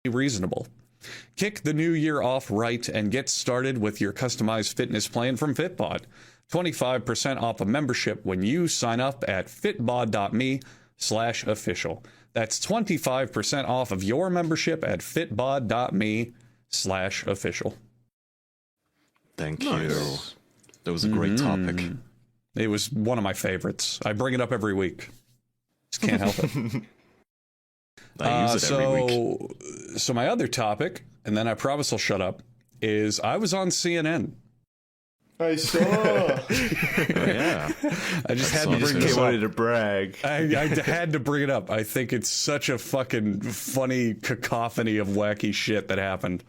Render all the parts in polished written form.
reasonable. Kick the new year off right and get started with your customized fitness plan from Fitbod. 25% off a membership when you sign up at fitbod.me/official. That's 25% off of your membership at fitbod.me/official. Thank you. That was a great topic. It was one of my favorites. I bring it up every week. Just can't help it. I use it every week. So my other topic, and then I promise I'll shut up, is I was on CNN. I saw. Yeah. I just had to bring I this wanted up. to brag. I had to bring it up. I think it's such a fucking funny cacophony of wacky shit that happened.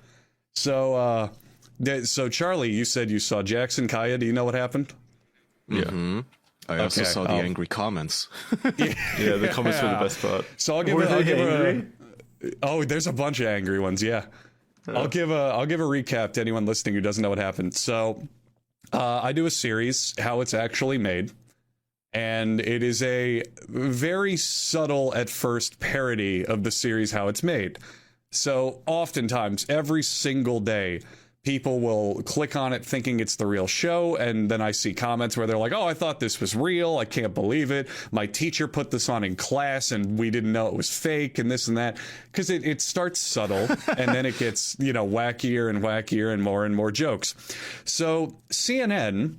So, Charlie, you said you saw Jackson Kaya. Do you know what happened? Yeah. I also saw the angry comments. Yeah, the comments were the best part. So I'll give there's a bunch of angry ones. Yeah. I'll give a recap to anyone listening who doesn't know what happened. So, I do a series, How It's Actually Made, and it is a very subtle at first parody of the series How It's Made. So oftentimes, every single day, people will click on it thinking it's the real show, and then I see comments where they're like, oh, I thought this was real, I can't believe it, my teacher put this on in class and we didn't know it was fake, and this and that, because it starts subtle, and then it gets, wackier and more jokes. So CNN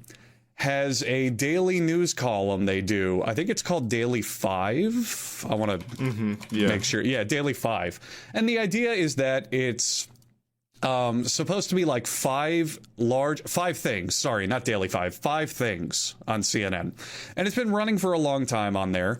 has a daily news column they do. I think it's called Daily 5. I want to make sure. Yeah, Daily 5. And the idea is that it's supposed to be like five things. Sorry, not Daily 5. 5 things on CNN. And it's been running for a long time on there.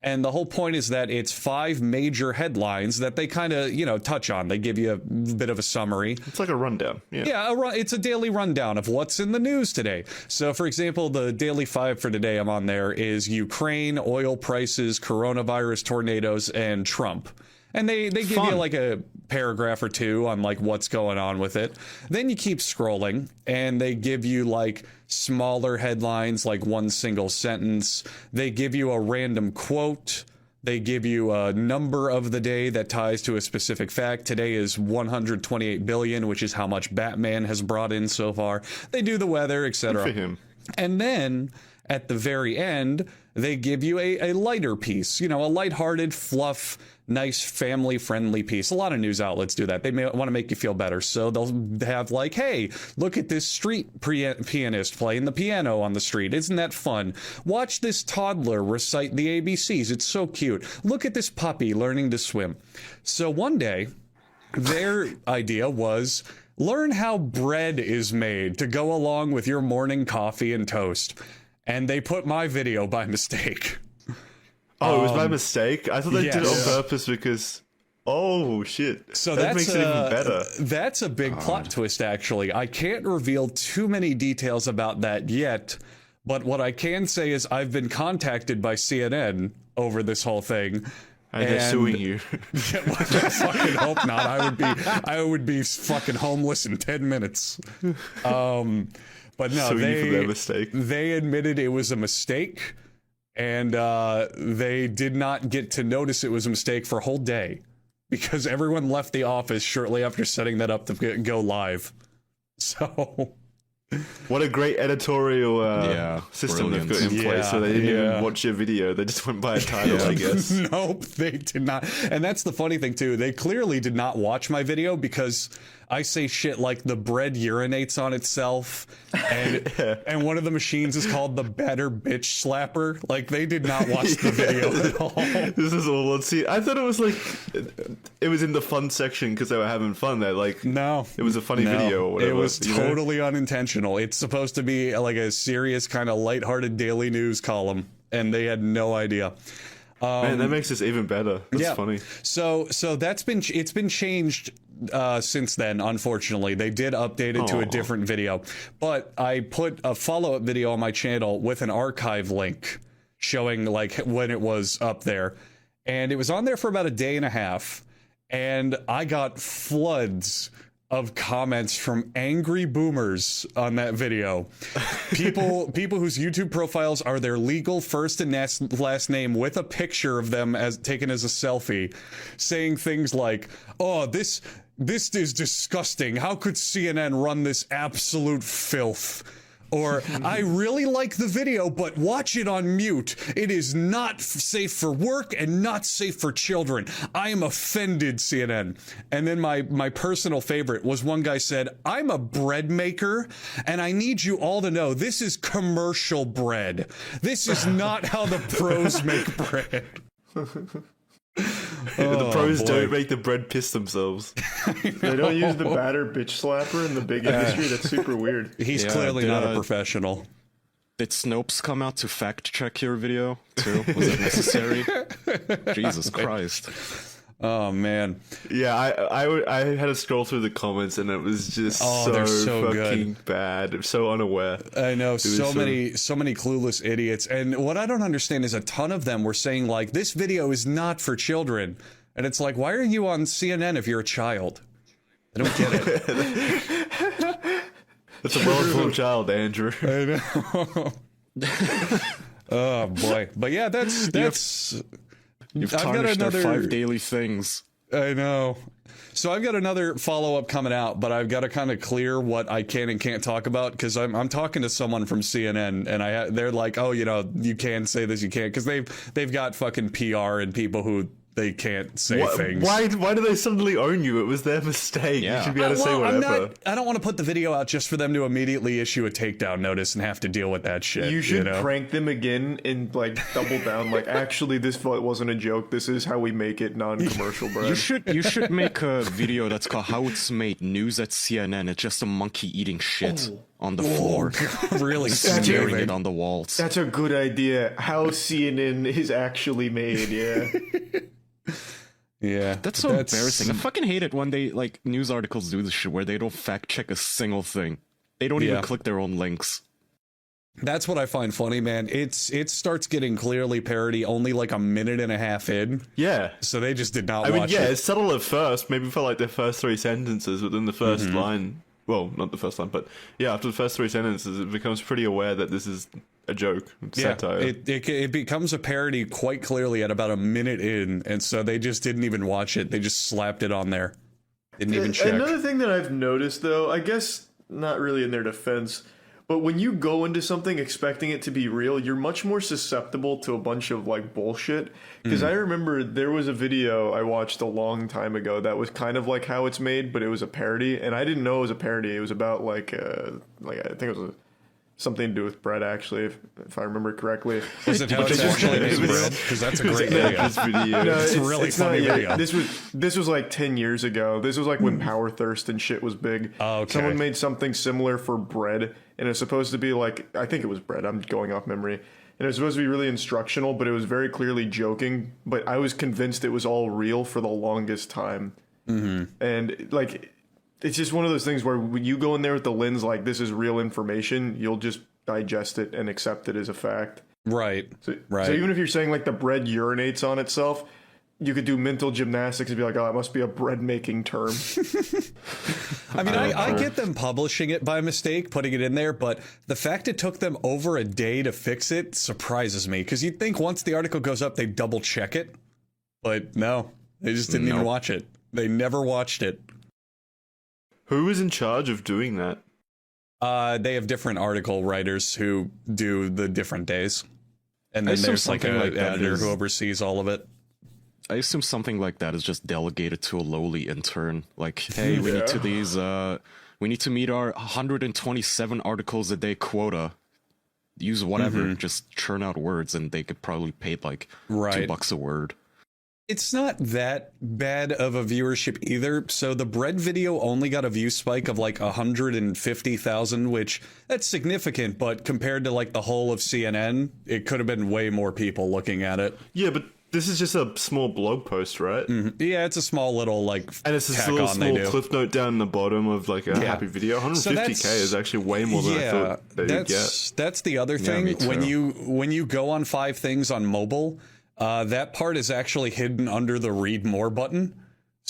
And the whole point is that it's 5 major headlines that they kind of, touch on. They give you a bit of a summary. It's like a rundown. Yeah, it's a daily rundown of what's in the news today. So, for example, the Daily 5 for today I'm on there is Ukraine, oil prices, coronavirus, tornadoes, and Trump. And they give you like a paragraph or two on like what's going on with it. Then you keep scrolling and they give you like smaller headlines, like one single sentence. They give you a random quote. They give you a number of the day that ties to a specific fact. Today is 128 billion, which is how much Batman has brought in so far. They do the weather, etc. Good for him. And then at the very end, they give you a lighter piece, a lighthearted, fluff, nice, family-friendly piece. A lot of news outlets do that. They may want to make you feel better. So they'll have like, hey, look at this street pianist playing the piano on the street. Isn't that fun? Watch this toddler recite the ABCs. It's so cute. Look at this puppy learning to swim. So one day, their idea was learn how bread is made to go along with your morning coffee and toast. And they put my video by mistake. Oh, it was by mistake? I thought they did it yes. on purpose because... Oh, shit. So that makes it even better. That's a big plot twist, actually. I can't reveal too many details about that yet, but what I can say is I've been contacted by CNN over this whole thing. And they're suing you. Yeah, well, I fucking hope not. I would be fucking homeless in 10 minutes. But no, they admitted it was a mistake, and they did not get to notice it was a mistake for a whole day because everyone left the office shortly after setting that up to go live. So... What a great editorial system they've got in place. So they didn't even watch your video. They just went by a title, I guess. Nope, they did not. And that's the funny thing, too. They clearly did not watch my video because I say shit like the bread urinates on itself. And one of the machines is called the Batter Bitch Slapper. Like, they did not watch the video at all. This is all. Let's see. I thought it was like, it was in the fun section because they were having fun there. Like, no, it was a funny video or whatever. It was totally unintentional. It's supposed to be like a serious kind of lighthearted daily news column, and they had no idea. Man, that makes this even better. That's funny. So it's been changed since then. Unfortunately, they did update it to a different video, but I put a follow-up video on my channel with an archive link showing like when it was up there, and it was on there for about a day and a half, and I got floods of comments from angry boomers on that video. People whose YouTube profiles are their legal first and last name with a picture of them as taken as a selfie, saying things like, "Oh, this is disgusting. How could CNN run this absolute filth?" Or, "I really like the video, but watch it on mute. It is not safe for work and not safe for children. I am offended, CNN." And then my personal favorite was one guy said, "I'm a bread maker, and I need you all to know this is commercial bread. This is not how the pros make bread." The pros don't make the bread piss themselves. They don't use the batter bitch slapper in the big industry. That's super weird. He's clearly not a professional. Did Snopes come out to fact check your video too? Was it necessary? Jesus Christ. Oh man. Yeah, I had to scroll through the comments and it was just they're so fucking good. bad. So unaware. I know, so many clueless idiots. And what I don't understand is a ton of them were saying like, "This video is not for children." And it's like, why are you on CNN if you're a child? I don't get it. It's a well-informed child, Andrew. I know. Oh boy. But yeah, that's You've tarnished their 5 daily things. I know. So I've got another follow-up coming out, but I've got to kind of clear what I can and can't talk about, because I'm talking to someone from CNN, and they're like, "Oh, you can say this, you can't," because they've got fucking PR and people who they can't say things. Why do they suddenly own you? It was their mistake. Yeah. You should be able to say whatever. I don't want to put the video out just for them to immediately issue a takedown notice and have to deal with that shit. You should prank them again and like double down. Like, actually, this wasn't a joke. This is how we make it non-commercial bread. You should make a video that's called "How It's Made News at CNN." It's just a monkey eating shit on the floor, really smearing it on the walls. That's a good idea. How CNN is actually made. Yeah. Yeah, that's so embarrassing. I fucking hate it when they like news articles do this shit where they don't fact check a single thing. They don't even click their own links. That's what I find funny, man. It starts getting clearly parody only like a minute and a half in. Yeah. So they just did not watch it. Yeah, it's subtle at first, maybe for like the first 3 sentences, but then the first line, well, not the first line, but yeah, after the first 3 sentences, it becomes pretty aware that this is a joke, satire. It becomes a parody quite clearly at about a minute in, and so they just didn't even watch it. They just slapped it on there. Didn't even check. Another thing that I've noticed, though, I guess not really in their defense, but when you go into something expecting it to be real, you're much more susceptible to a bunch of like bullshit. Because I remember there was a video I watched a long time ago that was kind of like How It's Made, but it was a parody, and I didn't know it was a parody. It was about like I think it was something to do with bread, actually, if I remember correctly. Was it How It's Actually Made Bread? Because that's a great video. No, it's a really funny video. This was like 10 years ago. This was like when Power Thirst and shit was big. Oh, okay. Someone made something similar for bread, and it's supposed to be like, I think it was bread. I'm going off memory. And it was supposed to be really instructional, but it was very clearly joking. But I was convinced it was all real for the longest time. And like, it's just one of those things where when you go in there with the lens like this is real information, you'll just digest it and accept it as a fact. Right. So even if you're saying like the bread urinates on itself, you could do mental gymnastics and be like, "Oh, it must be a bread making term." I mean, I get them publishing it by mistake, putting it in there, but the fact it took them over a day to fix it surprises me, because you'd think once the article goes up, they double check it, but no, they just didn't even watch it. They never watched it. Who was in charge of doing that? They have different article writers who do the different days. And then there's like an editor who oversees all of it. I assume something like that is just delegated to a lowly intern. Like, hey, we need to meet our 127 articles a day quota. Use whatever, just churn out words, and they could probably pay like $2 a word. It's not that bad of a viewership either. So the bread video only got a view spike of like 150,000, which that's significant, but compared to like the whole of CNN, it could have been way more people looking at it. Yeah, but this is just a small blog post, right? Yeah, it's a small little like, and it's a little small clip note down the bottom of like a happy video. 150K is actually way more than I thought they'd get. That's the other thing. When you go on 5 things on mobile, that part is actually hidden under the read more button.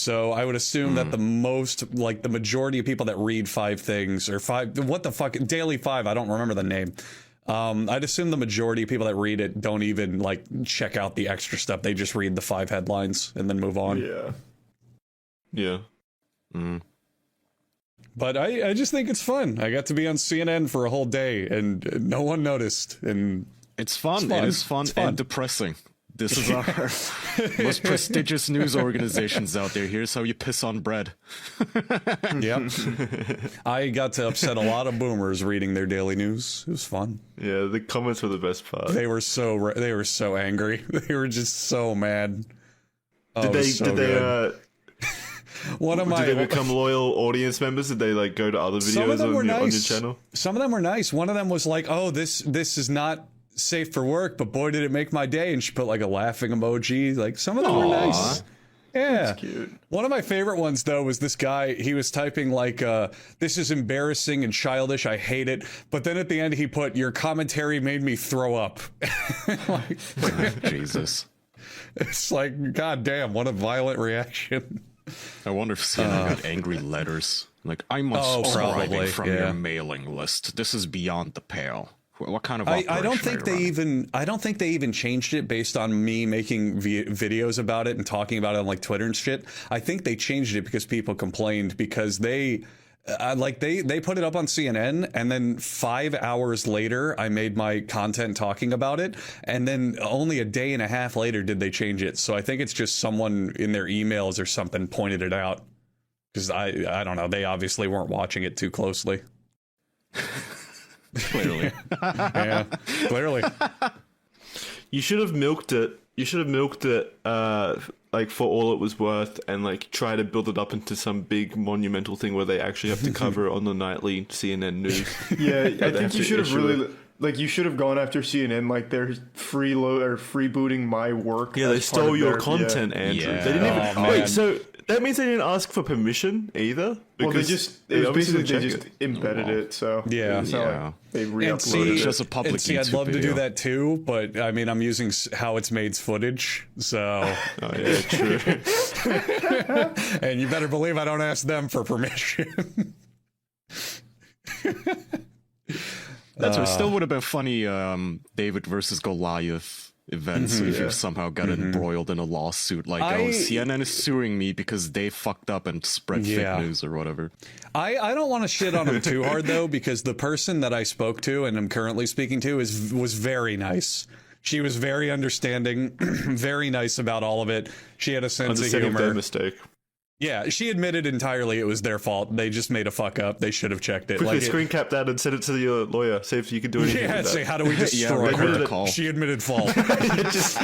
So I would assume that the majority of people that read 5 things or 5, what the fuck, Daily 5, I don't remember the name. I'd assume the majority of people that read it don't even like check out the extra stuff. They just read the 5 headlines and then move on. Yeah. Yeah. But I just think it's fun. I got to be on CNN for a whole day and no one noticed. And It's fun. It is fun and depressing. This is our most prestigious news organizations out there. Here's how you piss on bread. Yep. I got to upset a lot of boomers reading their daily news. It was fun. Yeah, the comments were the best part. They were so angry. They were just so mad. Did they become loyal audience members? Did they like go to other videos on your channel? Some of them were nice. One of them was like, "Oh, this is not safe for work, but boy did it make my day," and she put like a laughing emoji. Like, some of them were nice. Yeah. That's cute. One of my favorite ones though was this guy. He was typing like, "This is embarrassing and childish. I hate it." But then at the end he put, "Your commentary made me throw up." Like, Jesus. it's like, god damn, what a violent reaction. I wonder if CNN got angry letters. Like, I'm unsubscribing from your mailing list. This is beyond the pale. What kind of I don't think they even changed it based on me making videos about it and talking about it on like Twitter and shit. I think they changed it because people complained, because they put it up on CNN, and then 5 hours later I made my content talking about it, and then only a day and a half later did they change it. So I think it's just someone in their emails or something pointed it out, because I don't know, they obviously weren't watching it too closely. Clearly. Yeah, clearly. You should have milked it. Like for all it was worth, and like try to build it up into some big monumental thing where they actually have to cover it on the nightly CNN news. Yeah, I think you should have really, like, you should have gone after CNN, like they're freebooting my work. Yeah, they stole your content, Andrew. Yeah. They didn't even. Wait, so that means they didn't ask for permission either? Well, they just embedded it. it, so Yeah. it's not Yeah. like they And re-uploaded see, It's it. just a public and see, I'd YouTube love to do video. that too, but I mean, I'm using how it's made's footage, so. Oh yeah, true. And you better believe I don't ask them for permission. That still would have been funny, David versus Goliath events if you somehow got embroiled in a lawsuit. Like, CNN is suing me because they fucked up and spread fake news or whatever. I don't want to shit on them too hard, though, because the person that I spoke to and am currently speaking to was very nice. She was very understanding, very nice about all of it. She had a sense of humor. Their mistake. Yeah, she admitted entirely it was their fault. They just made a fuck up. They should have checked it. Quickly Like, screen cap that and send it to your lawyer. See if you can do anything with that. say, how do we destroy her? call. She admitted fault. Just